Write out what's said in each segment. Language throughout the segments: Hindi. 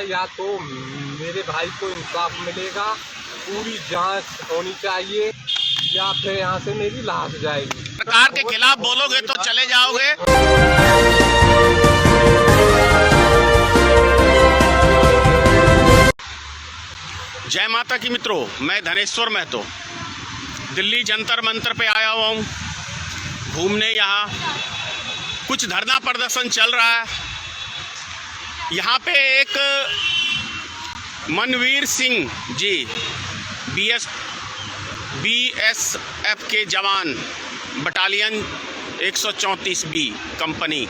या तो मेरे भाई को इंसाफ मिलेगा, पूरी जांच होनी चाहिए, या फिर यहाँ से मेरी लाश जाएगी। सरकार के खिलाफ बोलोगे तो चले जाओगे। जय माता की मित्रों, मैं धनेश्वर महतो दिल्ली जंतर मंतर पे आया हुआ हूँ घूमने। यहाँ कुछ धरना प्रदर्शन चल रहा है। यहाँ पे एक मनवीर सिंह जी बीएसएफ के जवान battalion 134B company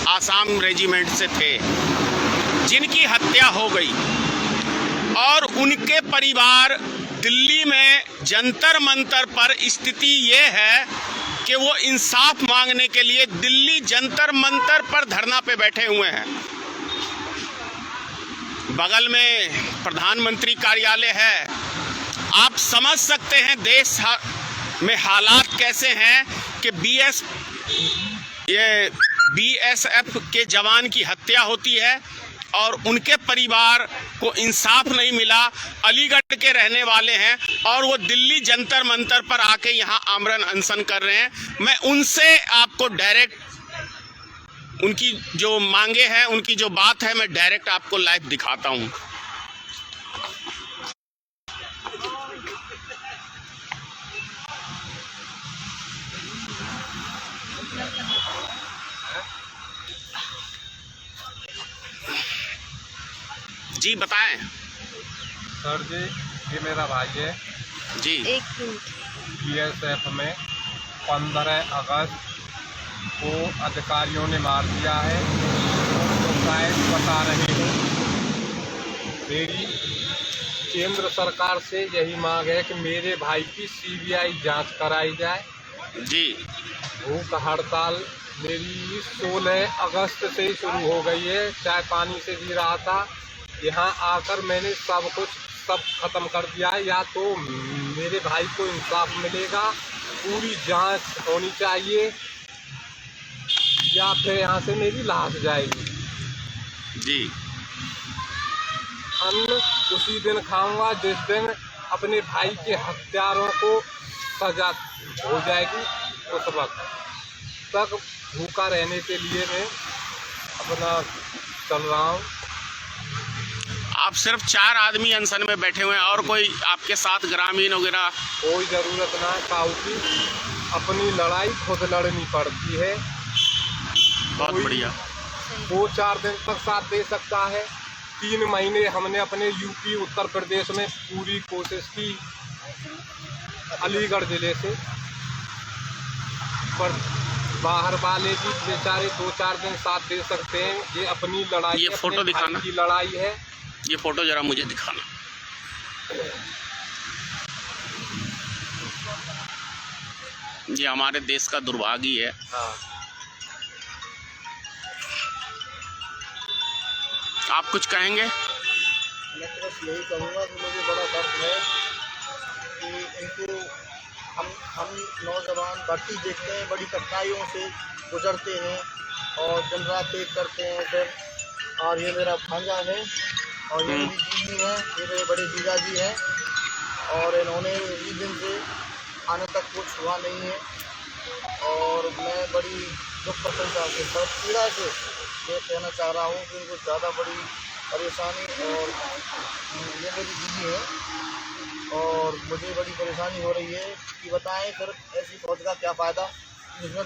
Assam regiment से थे, जिनकी हत्या हो गई और उनके परिवार दिल्ली में जंतर मंतर पर स्थिति ये है कि वो इंसाफ मांगने के लिए दिल्ली जंतर मंतर पर धरना पे बैठे हुए हैं। बगल में प्रधानमंत्री कार्यालय है। आप समझ सकते हैं देश में हालात कैसे हैं कि बीएसएफ के जवान की हत्या होती है और उनके परिवार को इंसाफ नहीं मिला। अलीगढ़ के रहने वाले हैं और वो दिल्ली जंतर मंतर पर आके यहाँ आमरण अनशन कर रहे हैं। मैं उनसे आपको डायरेक्ट उनकी जो मांगे हैं, उनकी जो बात है, मैं डायरेक्ट आपको लाइव दिखाता हूँ। जी बताएं। सर जी, ये मेरा भाई है जी। बीएसएफ में 15 अगस्त को अधिकारियों ने मार दिया है, तो शायद बता रहे हैं। मेरी केंद्र सरकार से यही मांग है कि मेरे भाई की सीबीआई जांच कराई जाए जी। भूख हड़ताल मेरी 16 अगस्त से ही शुरू हो गई है। चाय पानी से जी रहा था, यहाँ आकर मैंने सब खत्म कर दिया है। या तो मेरे भाई को इंसाफ मिलेगा, पूरी जांच होनी चाहिए, या फिर यहाँ से मेरी लाश जाएगी जी। अन्न उसी दिन खाऊंगा जिस दिन अपने भाई के हत्यारों को सजा हो जाएगी। उस वक्त तक भूखा रहने के लिए मैं अपना चल रहा हूँ। आप सिर्फ 4 आदमी अनशन में बैठे हुए हैं और कोई आपके साथ ग्रामीण वगैरह? कोई ज़रूरत ना है काऊ की, अपनी लड़ाई खुद लड़नी पड़ती है। बहुत बढ़िया। 2-4 दिन तक साथ दे सकता है। 3 महीने हमने अपने यूपी उत्तर प्रदेश में पूरी कोशिश की अलीगढ़ ज़िले से, पर बाहर वाले भी बेचारे 2-4 दिन साथ दे सकते हैं। ये अपनी लड़ाई, ये फोटो दिखाना की लड़ाई है। ये फोटो जरा मुझे दिखाना। ये हमारे देश का दुर्भाग्य है। हाँ। आप कुछ कहेंगे? मैं तो बस यही कहूँगा कि मुझे बड़ा दर्द है कि इनको हम नौजवान भर्ती देखते हैं, बड़ी कठिनाइयों से गुजरते हैं और दिन रात एक करते हैं सर। और ये मेरा भांजा है और ये मेरी जीजी है, ये मेरे बड़े जीजा जी हैं, और इन्होंने इस दिन से आने तक कुछ हुआ नहीं है। और मैं बड़ी दुख प्रशंसा के साथ पीड़ा से ये कहना चाह रहा हूँ कि इनको ज़्यादा बड़ी परेशानी, और ये मेरी दीदी है और मुझे बड़ी परेशानी हो रही है कि बताएं सर, ऐसी फौज का क्या फ़ायदा जिसमें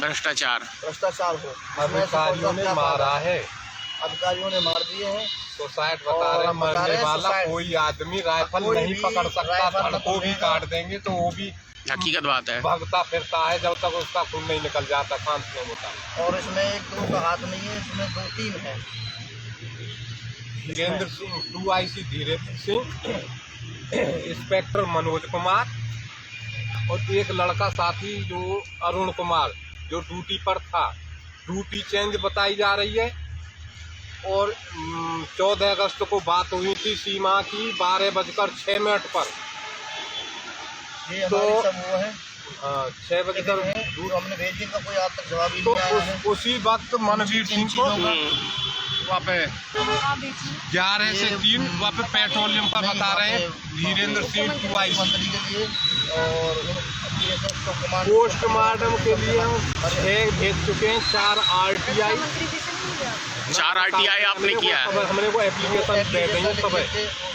भ्रष्टाचार हो। अधिकारियों ने मारा है, अधिकारियों ने मार दिए हैं। सुसाइड बता रहे हैं। मरने वाला कोई आदमी राइफल नहीं पकड़ सकता, धड़ को भी काट देंगे तो वो भी हकीकत बात है। भागता फिरता है जब तक उसका खून नहीं निकल जाता, शांत नहीं होता। और इसमें 1-2 का हाथ नहीं है, इसमें 2-3 है। वीरेंद्र सिंह, 2IC धीरेन्द्र सिंह, इंस्पेक्टर मनोज कुमार और एक लड़का साथी जो अरुण कुमार, जो ड्यूटी पर था। ड्यूटी चेंज बताई जा रही है। और 14 अगस्त को बात हुई थी सीमा की 12:06 पर। ये तो सब वो है। हाँ, 6 बजे तक दूर हमने भेज दिया, कोई आज तक जवाब ही तो नहीं आया है। उसी वक्त मनवीर सिंह को वहाँ पे 11 से 3 वहाँ पे पेट्रोलियम का बता रहे हैं धीरेन्द्र सिंह की वाइफ मंत्री के लिए और BSF को कमांड पोस्टमार्टम के लिए हम 6 भेज चुके हैं, 4 RTI 4 RTI आपने किया है। हमने वो एप्लीकेशन दे देंगे सब है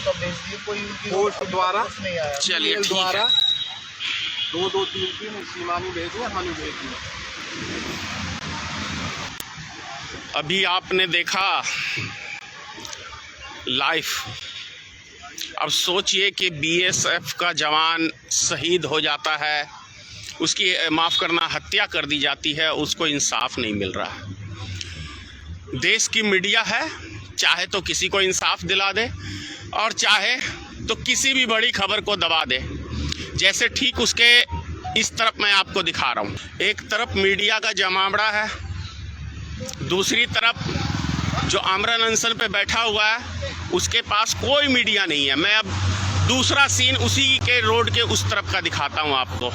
सब भेज दिए, कोई उनकी पोस्ट द्वारा नहीं आया। चलिए email ठीक है। द्वारा 2 3 सीमानी भेजिए, हमारी भेजिए। अभी आपने देखा लाइव। अब सोचिए कि BSF का जवान शहीद हो जाता है, उसकी माफ़ करना हत्या कर दी जाती है, उसको इंसाफ नहीं मिल रहा है। देश की मीडिया है, चाहे तो किसी को इंसाफ दिला दे और चाहे तो किसी भी बड़ी खबर को दबा दे। जैसे ठीक उसके इस तरफ मैं आपको दिखा रहा हूँ, एक तरफ मीडिया का जमावड़ा है, दूसरी तरफ जो आमरण अनशन पे बैठा हुआ है उसके पास कोई मीडिया नहीं है। मैं अब दूसरा सीन उसी के रोड के उस तरफ का दिखाता हूँ आपको।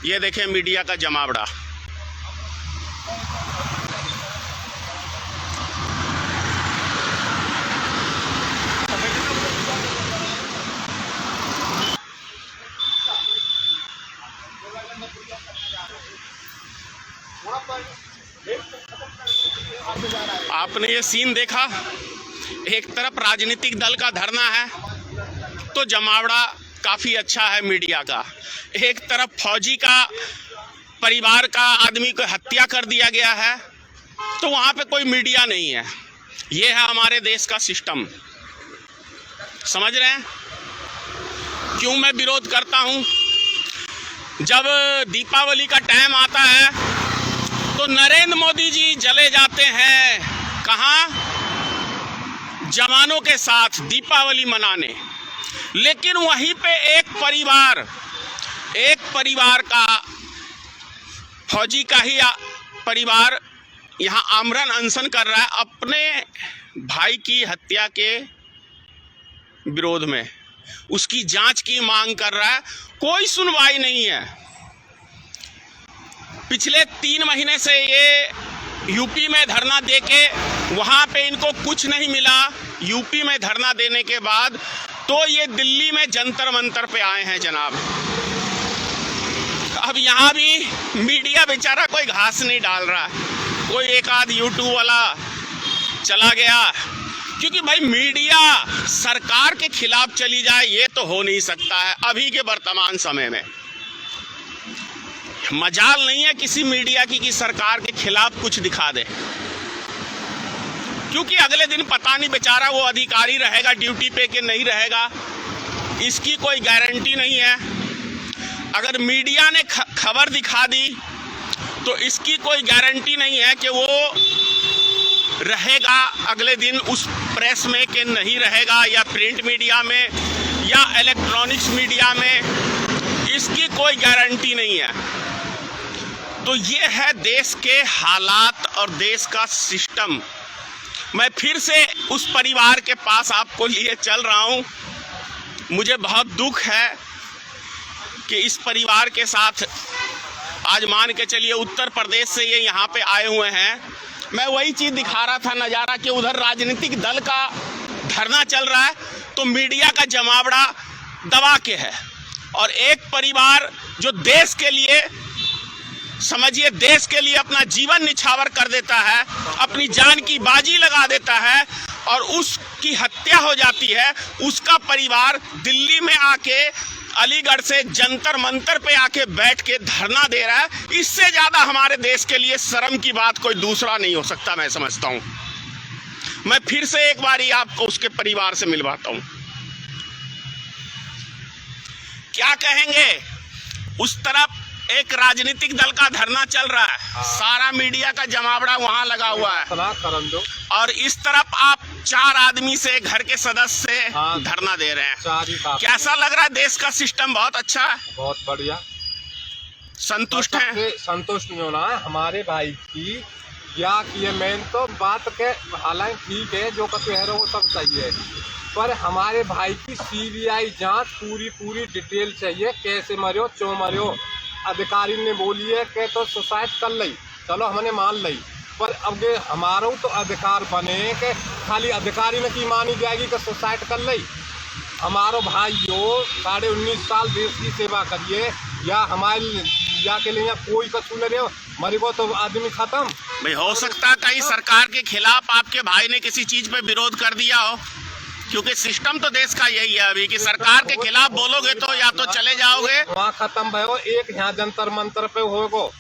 ये देखें मीडिया का जमावड़ा। आपने ये सीन देखा, एक तरफ राजनीतिक दल का धरना है तो जमावड़ा काफ़ी अच्छा है मीडिया का, एक तरफ फौजी का परिवार का आदमी को हत्या कर दिया गया है तो वहाँ पे कोई मीडिया नहीं है। ये है हमारे देश का सिस्टम। समझ रहे हैं क्यों मैं विरोध करता हूँ? जब दीपावली का टाइम आता है तो नरेंद्र मोदी जी चले जाते हैं कहाँ? जवानों के साथ दीपावली मनाने, लेकिन वहीं पे एक परिवार का, फौजी का ही परिवार यहाँ आमरण अनशन कर रहा है अपने भाई की हत्या के विरोध में, उसकी जांच की मांग कर रहा है। कोई सुनवाई नहीं है। पिछले 3 महीने से ये यूपी में धरना देके वहाँ पे इनको कुछ नहीं मिला। यूपी में धरना देने के बाद तो ये दिल्ली में जंतर मंतर पे आए हैं जनाब। अब यहाँ भी मीडिया बेचारा कोई घास नहीं डाल रहा, कोई एक आध यूट्यूब वाला चला गया, क्योंकि भाई मीडिया सरकार के खिलाफ चली जाए ये तो हो नहीं सकता है अभी के वर्तमान समय में। मजाल नहीं है किसी मीडिया की कि सरकार के खिलाफ कुछ दिखा दे, क्योंकि अगले दिन पता नहीं बेचारा वो अधिकारी रहेगा ड्यूटी पे कि नहीं रहेगा, इसकी कोई गारंटी नहीं है। अगर मीडिया ने खबर दिखा दी तो इसकी कोई गारंटी नहीं है कि वो रहेगा अगले दिन उस प्रेस में कि नहीं रहेगा, या प्रिंट मीडिया में या इलेक्ट्रॉनिक्स मीडिया में, इसकी कोई गारंटी नहीं है। तो ये है देश के हालात और देश का सिस्टम। मैं फिर से उस परिवार के पास आपको लिए चल रहा हूँ। मुझे बहुत दुख है कि इस परिवार के साथ आज मान के चलिए उत्तर प्रदेश से ये यहाँ पे आए हुए हैं। मैं वही चीज़ दिखा रहा था नज़ारा कि उधर राजनीतिक दल का धरना चल रहा है तो मीडिया का जमावड़ा दबा के है, और एक परिवार जो देश के लिए, समझिए देश के लिए अपना जीवन निछावर कर देता है, अपनी जान की बाजी लगा देता है और उसकी हत्या हो जाती है, उसका परिवार दिल्ली में आके अलीगढ़ से जंतर मंतर पे आके बैठ के धरना दे रहा है। इससे ज़्यादा हमारे देश के लिए शर्म की बात कोई दूसरा नहीं हो सकता, मैं समझता हूँ। मैं फिर से एक बारी आपको उसके परिवार से मिलवाता हूँ। क्या कहेंगे? उस तरफ एक राजनीतिक दल का धरना चल रहा है, सारा मीडिया का जमावड़ा वहां लगा हुआ है, और इस तरफ आप 4 आदमी से, घर के सदस्य से धरना दे रहे हैं। कैसा लग रहा है? देश का सिस्टम बहुत अच्छा है, बहुत बढ़िया। संतुष्ट हैं? संतुष्ट नहीं होना है हमारे भाई की, या कि ये मेन तो बात के, हालांकि ठीक है जो कह रहे हो वो सब सही है, पर हमारे भाई की सीबीआई जांच पूरी डिटेल चाहिए, कैसे मरियो, क्यों मरियो। अधिकारी ने बोली है कि तो सुसाइड कर ली, चलो हमने मान ली, पर अब हमारा तो अधिकार बने कि खाली अधिकारी ने की मानी जाएगी कि सुसाइड कर ली। हमारो भाइयों 19.5 साल देश की सेवा करिए, या हमारे या के लिए कोई कसूर नहीं रहे, मरी को तो आदमी खत्म। भाई हो सकता कहीं सरकार के खिलाफ आपके भाई ने किसी चीज पे विरोध कर दिया हो, क्योंकि सिस्टम तो देश का यही है अभी कि सरकार के खिलाफ बोलोगे तो या तो चले जाओगे। वहाँ खत्म भयो, एक यहाँ जंतर मंतर पे होगो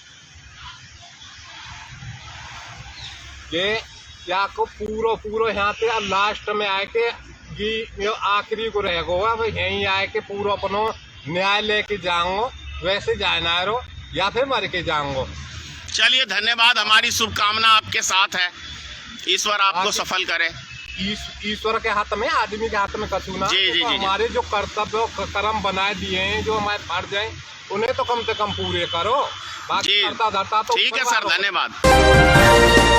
ये क्या को पूरो यहाँ पे लास्ट में आए के आखिरी को रहेगो, अब यहीं आए के पूरा अपनो न्याय लेके जाऊंगो, वैसे जाना रो या फिर मर के जाऊंगो। चलिए धन्यवाद, हमारी शुभकामना आपके साथ है, ईश्वर आपको सफल करे। ईश्वर के हाथ में, आदमी के हाथ में कछु ना। जी, हमारे जो कर्तव्य कर्म बनाए दिए हैं, जो हमारे फर्ज हैं, उन्हें तो कम से कम पूरे करो। बाकी करता धरता तो ठीक है सर, धन्यवाद।